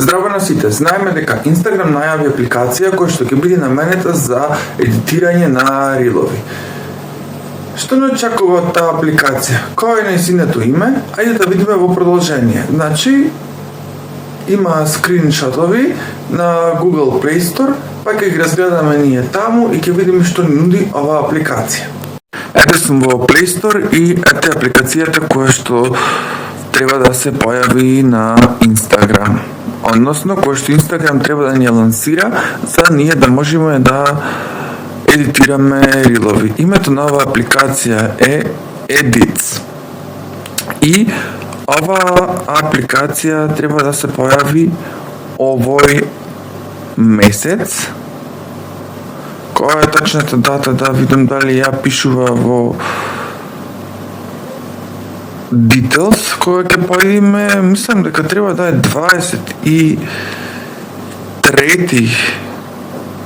Здраво на сите, знаеме дека Instagram најави апликација која што ќе биде наменета за едитирање на рилови. Што не очекува таа апликација? Кој е нејзиното име? Ајде да видиме во продолжение. Значи, има скриншотови на Google Play Store, па ќе ги разгледаме ние таму и ќе видиме што ни нуди оваа апликација. Ете сум во Play Store и ете апликацијата која што треба да се појави на Instagram. Односно, која што Instagram треба да ни ја лансира за ние да можеме да едитираме рилови. Името на оваа апликација е Edits. И оваа апликација треба да се појави овој месец. Која е точната дата да видам дали ја пишува во Details, која ќе појдиме, мислам дека треба да е 23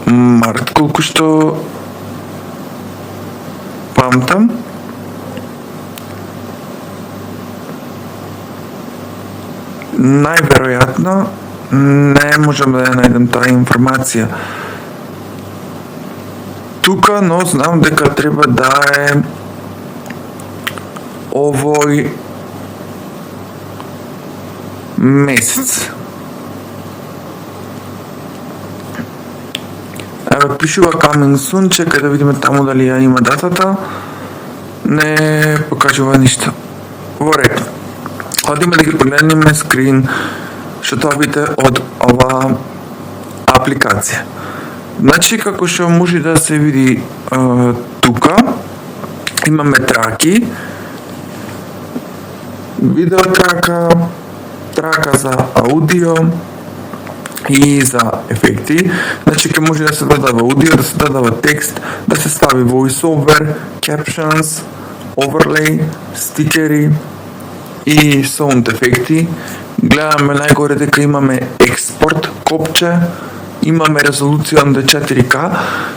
март, колку што памтам. Најверојатно не можам да ја најдем таа информација тука, но знам дека треба да е овој месец. Еве пишува coming soon, чекај да видиме таму дали ја има датата. Не покажува ништо. Во ред. Одиме да ги погледнеме скрин шотовите од оваа апликација. Значи, како што може да се види тука, имаме траки, видео трака, трака за аудио и за ефекти. Значи, ќе може да се додава аудио, да се додава текст, да се стави voiceover, captions, overlay, стикери и sound ефекти. Гледаме најгоре дека имаме експорт копче, имаме резолуција на 4K.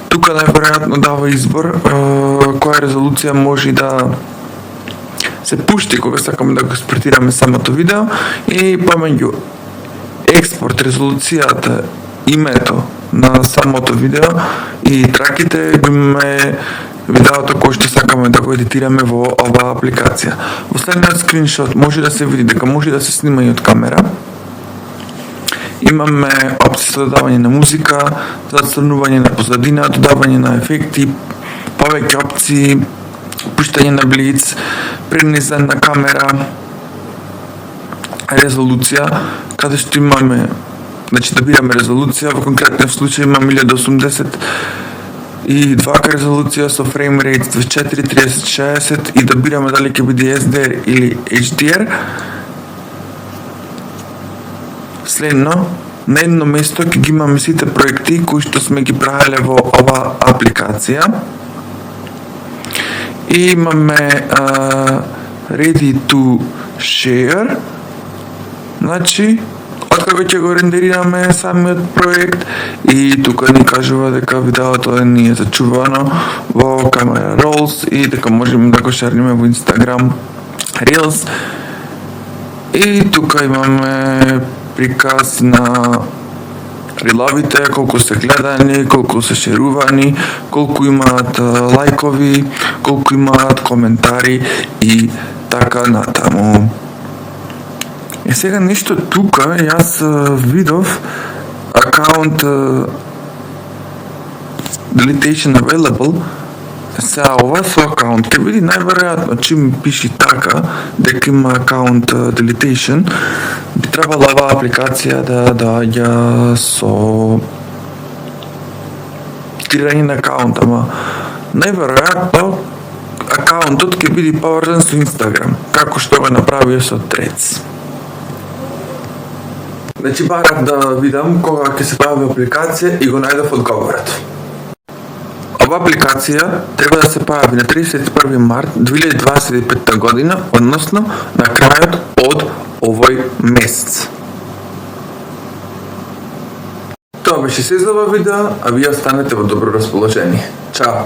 Тука најверојатно дава избор која резолуција може да се пушти кога сакаме да го експортираме самото видео, и помеѓу експорт резолуцијата, името на самото видео и траките го имаме видеото кој што сакаме да го едитираме во оваа апликација. Во следниот скриншот може да се види дека може да се снима и од камера. Имаме опција за додавање на музика, за отстранување на позадина, додавање на ефекти, повеќе опции, пуштање на блиц, пренизен на камера, резолуција, каде што имаме, значи да бираме резолуција, во конкретниот случај имаме 1080 и 2K резолуција со frame rate 24, 30, 60 и да бираме дали ќе биде SDR или HDR. Следно, на едно место ќе ги имаме сите проекти кои што сме ги правеле во оваа апликација. И имаме ready to share. Значи, откако ќе го рендерираме самиот проект, и тука ни кажува дека видеото ни е зачувано во Camera Rolls и дека можеме да го шерниме во Instagram Reels. И тука имаме приказ на риловите, колку се гледани, колку се шерувани, колку имаат лајкови, колку имаат коментари и така натаму. И сега нешто тука, јас видов акаунт deletion available. Сега ова со акаунт ќе види најверојатно чим пиши така дека има акаунт deletion, би требала оваа апликација да доаѓа со тирање на акаунт, ама најверојатно акаунтот ќе биде поврзан со Instagram, како што го направи со Threads. Значи барав да видам кога ќе се појави апликација и го најдов одговорот. Ова апликација треба да се појави на 31 март 2025 година, односно на крајот од овој месец. Тоа беше се за ова видео, а вие останете во добро расположение. Чао!